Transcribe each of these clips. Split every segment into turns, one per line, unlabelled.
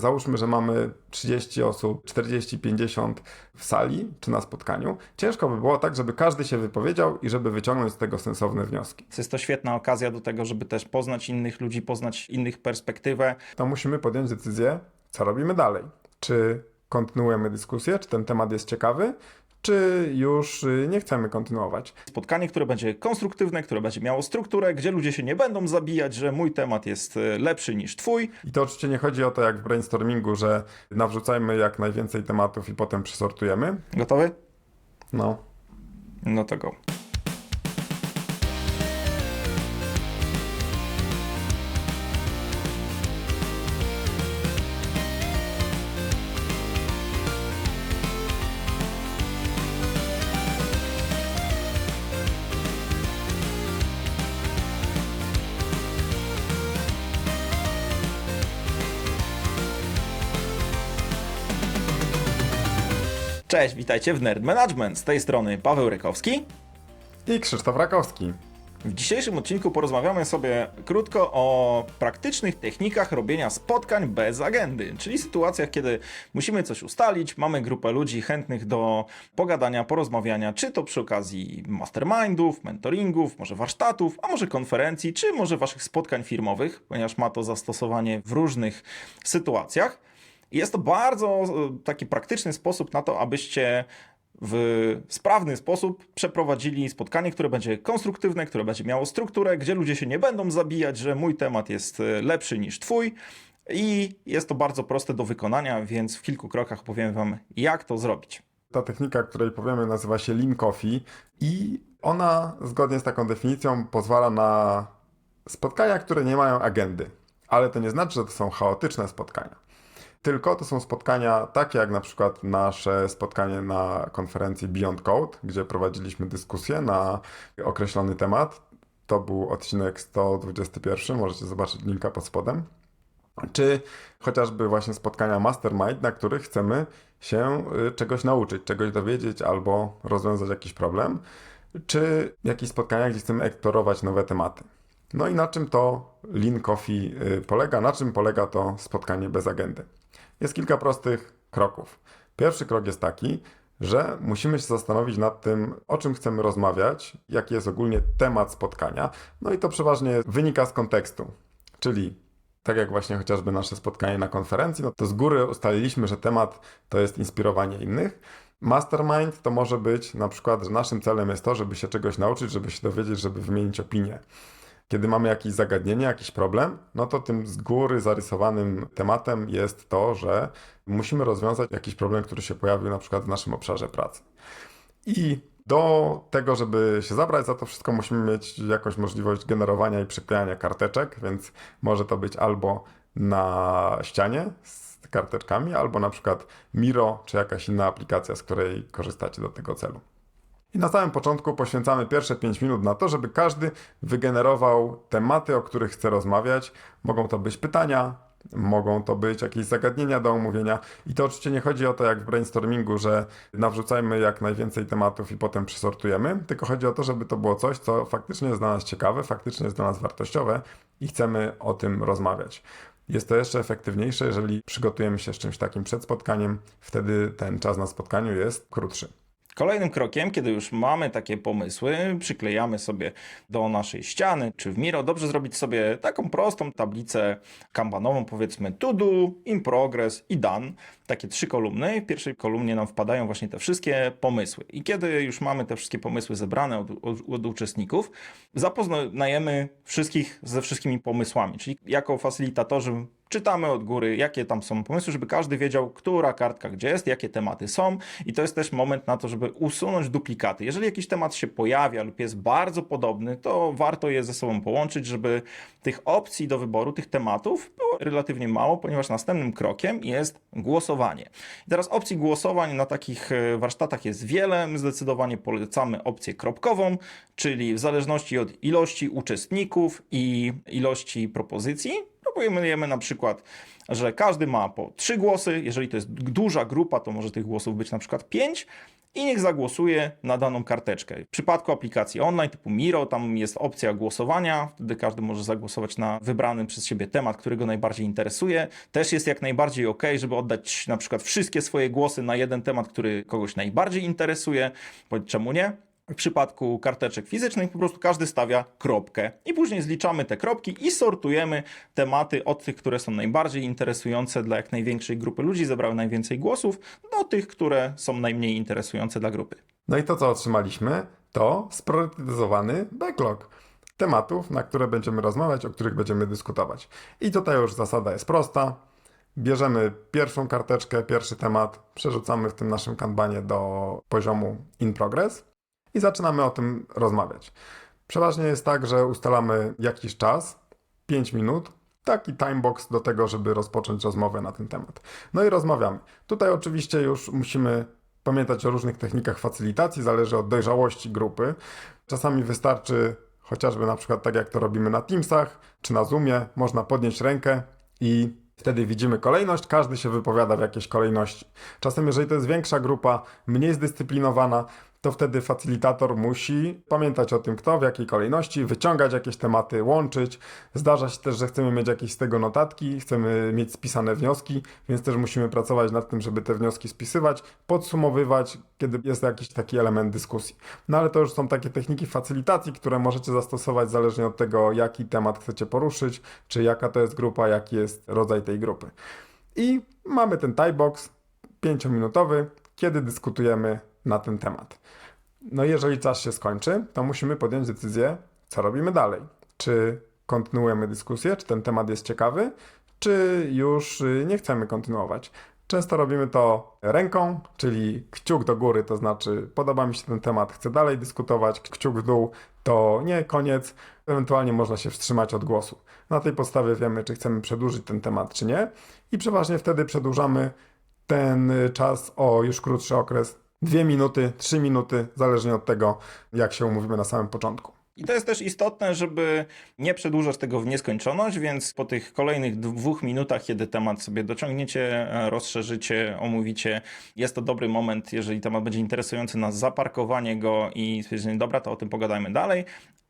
Załóżmy, że mamy 30 osób, 40, 50 w sali czy na spotkaniu. Ciężko by było tak, żeby każdy się wypowiedział i żeby wyciągnąć z tego sensowne wnioski.
Jest to świetna okazja do tego, żeby też poznać innych ludzi, poznać innych perspektywę.
To musimy podjąć decyzję, co robimy dalej. Czy kontynuujemy dyskusję, czy ten temat jest ciekawy, czy już nie chcemy kontynuować.
Spotkanie, które będzie konstruktywne, które będzie miało strukturę, gdzie ludzie się nie będą zabijać, że mój temat jest lepszy niż twój.
I to oczywiście nie chodzi o to jak w brainstormingu, że nawrzucajmy jak najwięcej tematów i potem przesortujemy.
Gotowy?
No.
No to go. Cześć, witajcie w Nerd Management. Z tej strony Paweł Rykowski.
I Krzysztof Rakowski.
W dzisiejszym odcinku porozmawiamy sobie krótko o praktycznych technikach robienia spotkań bez agendy, czyli sytuacjach, kiedy musimy coś ustalić, mamy grupę ludzi chętnych do pogadania, porozmawiania, czy to przy okazji mastermindów, mentoringów, może warsztatów, a może konferencji, czy może waszych spotkań firmowych, ponieważ ma to zastosowanie w różnych sytuacjach. I jest to bardzo taki praktyczny sposób na to, abyście w sprawny sposób przeprowadzili spotkanie, które będzie konstruktywne, które będzie miało strukturę, gdzie ludzie się nie będą zabijać, że mój temat jest lepszy niż twój. I jest to bardzo proste do wykonania, więc w kilku krokach powiem wam, jak to zrobić.
Ta technika, której powiemy, nazywa się Lean Coffee i ona, zgodnie z taką definicją, pozwala na spotkania, które nie mają agendy. Ale to nie znaczy, że to są chaotyczne spotkania. Tylko to są spotkania takie jak na przykład nasze spotkanie na konferencji Beyond Code, gdzie prowadziliśmy dyskusję na określony temat. To był odcinek 121, możecie zobaczyć linka pod spodem. Czy chociażby właśnie spotkania Mastermind, na których chcemy się czegoś nauczyć, czegoś dowiedzieć albo rozwiązać jakiś problem. Czy jakieś spotkania, gdzie chcemy eksplorować nowe tematy. No i na czym to Lean Coffee polega? Na czym polega to spotkanie bez agendy? Jest kilka prostych kroków. Pierwszy krok jest taki, że musimy się zastanowić nad tym, o czym chcemy rozmawiać, jaki jest ogólnie temat spotkania. No i to przeważnie wynika z kontekstu. Czyli tak jak właśnie chociażby nasze spotkanie na konferencji, no to z góry ustaliliśmy, że temat to jest inspirowanie innych. Mastermind to może być na przykład, że naszym celem jest to, żeby się czegoś nauczyć, żeby się dowiedzieć, żeby wymienić opinię. Kiedy mamy jakieś zagadnienie, jakiś problem, no to tym z góry zarysowanym tematem jest to, że musimy rozwiązać jakiś problem, który się pojawił na przykład w naszym obszarze pracy. I do tego, żeby się zabrać za to wszystko, musimy mieć jakąś możliwość generowania i przyklejania karteczek, więc może to być albo na ścianie z karteczkami, albo na przykład Miro, czy jakaś inna aplikacja, z której korzystacie do tego celu. I na samym początku poświęcamy pierwsze 5 minut na to, żeby każdy wygenerował tematy, o których chce rozmawiać. Mogą to być pytania, mogą to być jakieś zagadnienia do omówienia. I to oczywiście nie chodzi o to jak w brainstormingu, że nawrzucajmy jak najwięcej tematów i potem przesortujemy, tylko chodzi o to, żeby to było coś, co faktycznie jest dla nas ciekawe, faktycznie jest dla nas wartościowe i chcemy o tym rozmawiać. Jest to jeszcze efektywniejsze, jeżeli przygotujemy się z czymś takim przed spotkaniem, wtedy ten czas na spotkaniu jest krótszy.
Kolejnym krokiem, kiedy już mamy takie pomysły, przyklejamy sobie do naszej ściany czy w Miro, dobrze zrobić sobie taką prostą tablicę kanbanową, powiedzmy to do, in progress i done. Takie 3 kolumny. W pierwszej kolumnie nam wpadają właśnie te wszystkie pomysły. I kiedy już mamy te wszystkie pomysły zebrane od uczestników, zapoznajemy wszystkich ze wszystkimi pomysłami. Czyli jako facylitatorzy czytamy od góry, jakie tam są pomysły, żeby każdy wiedział, która kartka gdzie jest, jakie tematy są i to jest też moment na to, żeby usunąć duplikaty. Jeżeli jakiś temat się pojawia lub jest bardzo podobny, to warto je ze sobą połączyć, żeby tych opcji do wyboru, tych tematów było relatywnie mało, ponieważ następnym krokiem jest głosowanie. I teraz opcji głosowań na takich warsztatach jest wiele. My zdecydowanie polecamy opcję kropkową, czyli w zależności od ilości uczestników i ilości propozycji, Proponujemy na przykład, że każdy ma po 3 głosy, jeżeli to jest duża grupa, to może tych głosów być na przykład 5 i niech zagłosuje na daną karteczkę. W przypadku aplikacji online typu Miro, tam jest opcja głosowania, wtedy każdy może zagłosować na wybrany przez siebie temat, który go najbardziej interesuje. Też jest jak najbardziej ok, żeby oddać na przykład wszystkie swoje głosy na jeden temat, który kogoś najbardziej interesuje, bo czemu nie? W przypadku karteczek fizycznych po prostu każdy stawia kropkę i później zliczamy te kropki i sortujemy tematy od tych, które są najbardziej interesujące dla jak największej grupy ludzi, zebrały najwięcej głosów, do tych, które są najmniej interesujące dla grupy.
No i to, co otrzymaliśmy, to spriorytetyzowany backlog tematów, na które będziemy rozmawiać, o których będziemy dyskutować. I tutaj już zasada jest prosta. Bierzemy pierwszą karteczkę, pierwszy temat, przerzucamy w tym naszym kanbanie do poziomu in progress i zaczynamy o tym rozmawiać. Przeważnie jest tak, że ustalamy jakiś czas, 5 minut, taki timebox do tego, żeby rozpocząć rozmowę na ten temat. No i rozmawiamy. Tutaj oczywiście już musimy pamiętać o różnych technikach facylitacji, zależy od dojrzałości grupy. Czasami wystarczy chociażby na przykład tak jak to robimy na Teamsach czy na Zoomie, można podnieść rękę i wtedy widzimy kolejność, każdy się wypowiada w jakiejś kolejności. Czasem jeżeli to jest większa grupa, mniej zdyscyplinowana, to wtedy facylitator musi pamiętać o tym, kto w jakiej kolejności, wyciągać jakieś tematy, łączyć. Zdarza się też, że chcemy mieć jakieś z tego notatki, chcemy mieć spisane wnioski, więc też musimy pracować nad tym, żeby te wnioski spisywać, podsumowywać, kiedy jest jakiś taki element dyskusji. No ale to już są takie techniki facylitacji, które możecie zastosować zależnie od tego, jaki temat chcecie poruszyć, czy jaka to jest grupa, jaki jest rodzaj tej grupy. I mamy ten timebox 5-minutowy, kiedy dyskutujemy na ten temat. No jeżeli czas się skończy, to musimy podjąć decyzję, co robimy dalej. Czy kontynuujemy dyskusję, czy ten temat jest ciekawy, czy już nie chcemy kontynuować. Często robimy to ręką, czyli kciuk do góry, to znaczy podoba mi się ten temat, chcę dalej dyskutować, kciuk w dół to nie, koniec, ewentualnie można się wstrzymać od głosu. Na tej podstawie wiemy, czy chcemy przedłużyć ten temat, czy nie i przeważnie wtedy przedłużamy ten czas o już krótszy okres, 2 minuty, 3 minuty, zależnie od tego, jak się umówimy na samym początku.
I to jest też istotne, żeby nie przedłużać tego w nieskończoność, więc po tych kolejnych 2 minutach, kiedy temat sobie dociągniecie, rozszerzycie, omówicie, jest to dobry moment, jeżeli temat będzie interesujący nas, zaparkowanie go i stwierdzenie, dobra, to o tym pogadajmy dalej.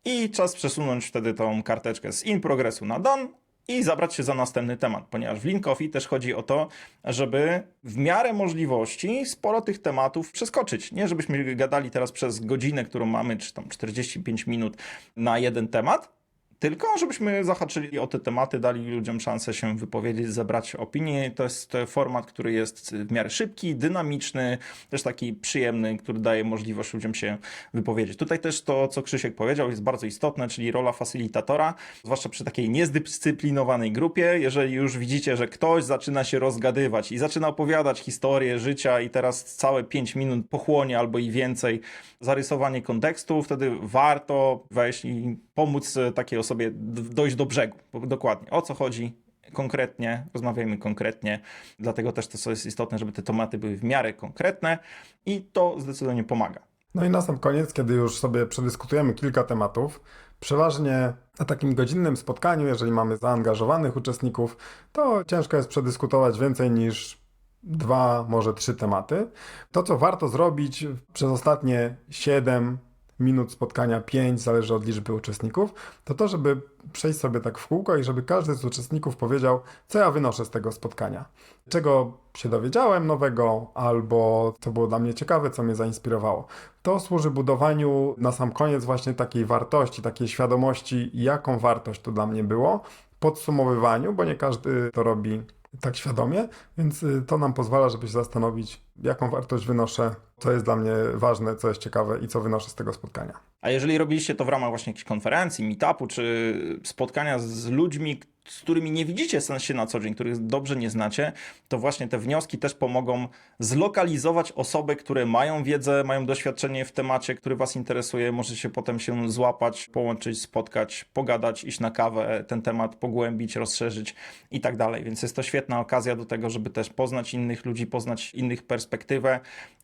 I czas przesunąć wtedy tą karteczkę z in progressu na done i zabrać się za następny temat, ponieważ w Lean Coffee też chodzi o to, żeby w miarę możliwości sporo tych tematów przeskoczyć. Nie żebyśmy gadali teraz przez godzinę, którą mamy, czy tam 45 minut na jeden temat, tylko żebyśmy zahaczyli o te tematy, dali ludziom szansę się wypowiedzieć, zebrać opinię. To jest format, który jest w miarę szybki, dynamiczny, też taki przyjemny, który daje możliwość ludziom się wypowiedzieć. Tutaj też to, co Krzysiek powiedział, jest bardzo istotne, czyli rola facylitatora, zwłaszcza przy takiej niezdyscyplinowanej grupie. Jeżeli już widzicie, że ktoś zaczyna się rozgadywać i zaczyna opowiadać historię życia i teraz całe 5 minut pochłonie albo i więcej zarysowanie kontekstu, wtedy warto wejść i pomóc takiej osobie dojść do brzegu. Dokładnie. O co chodzi konkretnie, rozmawiajmy konkretnie. Dlatego też to, co jest istotne, żeby te tematy były w miarę konkretne i to zdecydowanie pomaga.
No i na sam koniec, kiedy już sobie przedyskutujemy kilka tematów, przeważnie na takim godzinnym spotkaniu, jeżeli mamy zaangażowanych uczestników, to ciężko jest przedyskutować więcej niż 2, może 3 tematy. To, co warto zrobić przez ostatnie 7 minut spotkania, 5, zależy od liczby uczestników, to żeby przejść sobie tak w kółko i żeby każdy z uczestników powiedział, co ja wynoszę z tego spotkania. Czego się dowiedziałem nowego, albo co było dla mnie ciekawe, co mnie zainspirowało. To służy budowaniu na sam koniec właśnie takiej wartości, takiej świadomości, jaką wartość to dla mnie było, podsumowywaniu, bo nie każdy to robi tak świadomie, więc to nam pozwala, żeby się zastanowić, jaką wartość wynoszę, co jest dla mnie ważne, co jest ciekawe i co wynoszę z tego spotkania.
A jeżeli robiliście to w ramach właśnie jakiejś konferencji, meetupu, czy spotkania z ludźmi, z którymi nie widzicie się na co dzień, których dobrze nie znacie, to właśnie te wnioski też pomogą zlokalizować osoby, które mają wiedzę, mają doświadczenie w temacie, który was interesuje. Możecie potem się złapać, połączyć, spotkać, pogadać, iść na kawę, ten temat pogłębić, rozszerzyć i tak dalej. Więc jest to świetna okazja do tego, żeby też poznać innych ludzi, poznać innych perspektywę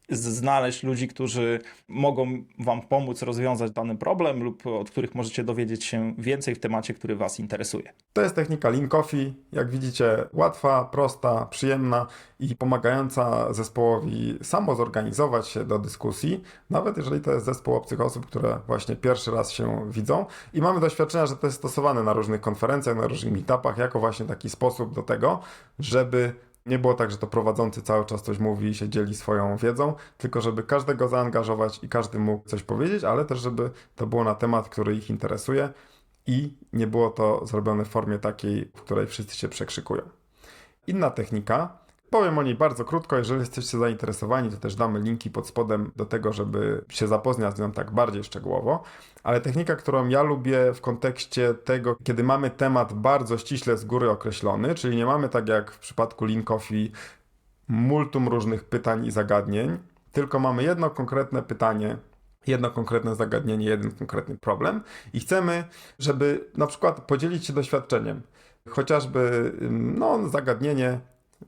znaleźć ludzi, którzy mogą wam pomóc rozwiązać dany problem lub od których możecie dowiedzieć się więcej w temacie, który was interesuje.
To jest technika Lean Coffee. Jak widzicie, łatwa, prosta, przyjemna i pomagająca zespołowi samo zorganizować się do dyskusji, nawet jeżeli to jest zespół obcych osób, które właśnie pierwszy raz się widzą. I mamy doświadczenia, że to jest stosowane na różnych konferencjach, na różnych meetupach, jako właśnie taki sposób do tego, żeby nie było tak, że to prowadzący cały czas coś mówi i się dzieli swoją wiedzą, tylko żeby każdego zaangażować i każdy mógł coś powiedzieć, ale też żeby to było na temat, który ich interesuje i nie było to zrobione w formie takiej, w której wszyscy się przekrzykują. Inna technika, powiem o niej bardzo krótko, jeżeli jesteście zainteresowani, to też damy linki pod spodem do tego, żeby się zapoznać z nią tak bardziej szczegółowo, ale technika, którą ja lubię w kontekście tego, kiedy mamy temat bardzo ściśle z góry określony, czyli nie mamy tak jak w przypadku Lean Coffee multum różnych pytań i zagadnień, tylko mamy jedno konkretne pytanie, jedno konkretne zagadnienie, jeden konkretny problem i chcemy, żeby na przykład podzielić się doświadczeniem. Chociażby zagadnienie,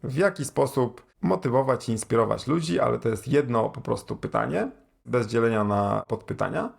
w jaki sposób motywować i inspirować ludzi, ale to jest jedno po prostu pytanie, bez dzielenia na podpytania.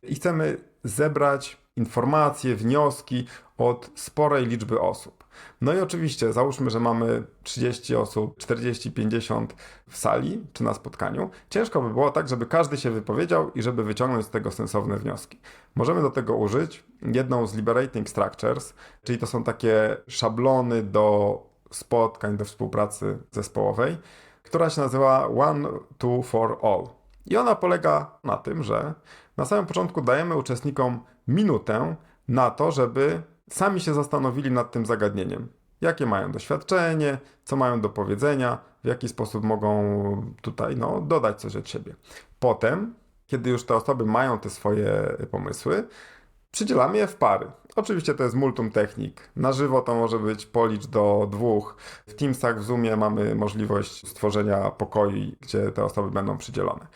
I chcemy zebrać informacje, wnioski od sporej liczby osób. No i oczywiście, załóżmy, że mamy 30 osób, 40, 50 w sali czy na spotkaniu. Ciężko by było tak, żeby każdy się wypowiedział i żeby wyciągnąć z tego sensowne wnioski. Możemy do tego użyć jedną z Liberating Structures, czyli to są takie szablony do spotkań, do współpracy zespołowej, która się nazywa One, Two, For All. I ona polega na tym, że na samym początku dajemy uczestnikom minutę na to, żeby sami się zastanowili nad tym zagadnieniem. Jakie mają doświadczenie, co mają do powiedzenia, w jaki sposób mogą tutaj dodać coś od siebie. Potem, kiedy już te osoby mają te swoje pomysły, przydzielamy je w pary. Oczywiście to jest multum technik. Na żywo to może być policz do 2. W Teamsach, w Zoomie mamy możliwość stworzenia pokoi, gdzie te osoby będą przydzielone.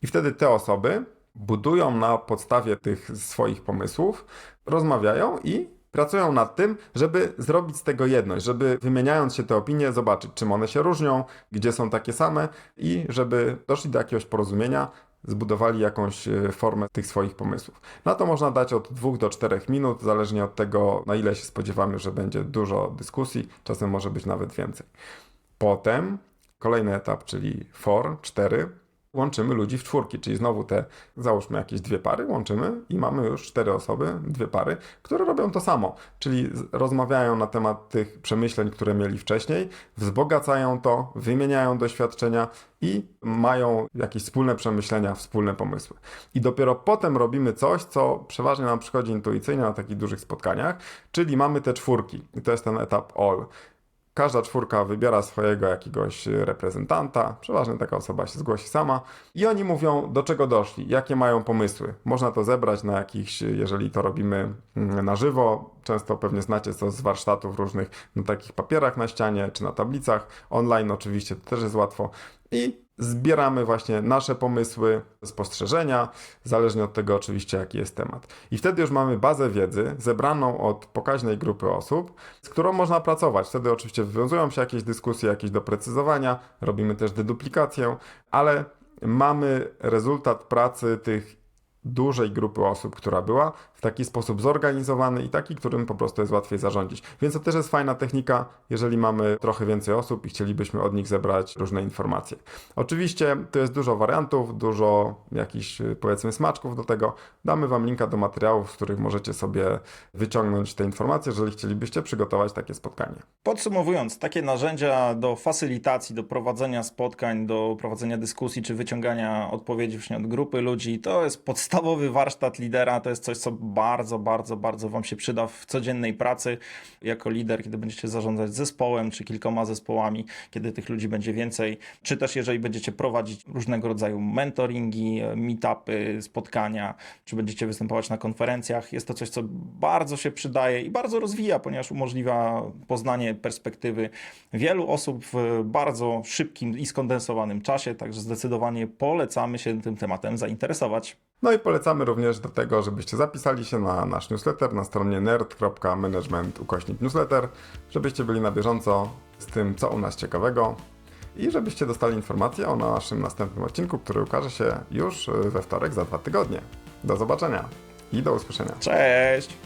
I wtedy te osoby budują na podstawie tych swoich pomysłów, rozmawiają i pracują nad tym, żeby zrobić z tego jedność, żeby wymieniając się te opinie, zobaczyć, czym one się różnią, gdzie są takie same i żeby doszli do jakiegoś porozumienia, zbudowali jakąś formę tych swoich pomysłów. Na to można dać od 2 do 4 minut, zależnie od tego, na ile się spodziewamy, że będzie dużo dyskusji, czasem może być nawet więcej. Potem kolejny etap, czyli 4, łączymy ludzi w 4, czyli znowu załóżmy jakieś 2 pary, łączymy i mamy już 4 osoby, 2 pary, które robią to samo, czyli rozmawiają na temat tych przemyśleń, które mieli wcześniej, wzbogacają to, wymieniają doświadczenia i mają jakieś wspólne przemyślenia, wspólne pomysły. I dopiero potem robimy coś, co przeważnie nam przychodzi intuicyjnie na takich dużych spotkaniach, czyli mamy te 4 i to jest ten etap all. Każda 4 wybiera swojego jakiegoś reprezentanta, przeważnie taka osoba się zgłosi sama i oni mówią, do czego doszli, jakie mają pomysły. Można to zebrać na jakichś, jeżeli to robimy na żywo, często pewnie znacie to z warsztatów różnych, na takich papierach na ścianie czy na tablicach, online oczywiście to też jest łatwo i zbieramy właśnie nasze pomysły, spostrzeżenia, zależnie od tego oczywiście jaki jest temat. I wtedy już mamy bazę wiedzy zebraną od pokaźnej grupy osób, z którą można pracować. Wtedy oczywiście wywiązują się jakieś dyskusje, jakieś doprecyzowania, robimy też deduplikację, ale mamy rezultat pracy tych dużej grupy osób, która była w taki sposób zorganizowany i taki, którym po prostu jest łatwiej zarządzić. Więc to też jest fajna technika, jeżeli mamy trochę więcej osób i chcielibyśmy od nich zebrać różne informacje. Oczywiście to jest dużo wariantów, dużo jakichś powiedzmy smaczków do tego. Damy Wam linka do materiałów, z których możecie sobie wyciągnąć te informacje, jeżeli chcielibyście przygotować takie spotkanie.
Podsumowując, takie narzędzia do facylitacji, do prowadzenia spotkań, do prowadzenia dyskusji czy wyciągania odpowiedzi właśnie od grupy ludzi, to jest podstawowy warsztat lidera, to jest coś, co bardzo Wam się przyda w codziennej pracy jako lider, kiedy będziecie zarządzać zespołem czy kilkoma zespołami, kiedy tych ludzi będzie więcej, czy też jeżeli będziecie prowadzić różnego rodzaju mentoringi, meetupy, spotkania, czy będziecie występować na konferencjach. Jest to coś, co bardzo się przydaje i bardzo rozwija, ponieważ umożliwia poznanie perspektywy wielu osób w bardzo szybkim i skondensowanym czasie, także zdecydowanie polecamy się tym tematem zainteresować.
No i polecamy również do tego, żebyście zapisali się na nasz newsletter na stronie nerd.management/newsletter, żebyście byli na bieżąco z tym, co u nas ciekawego. i żebyście dostali informację o naszym następnym odcinku, który ukaże się już we wtorek za 2 tygodnie. Do zobaczenia i do usłyszenia.
Cześć!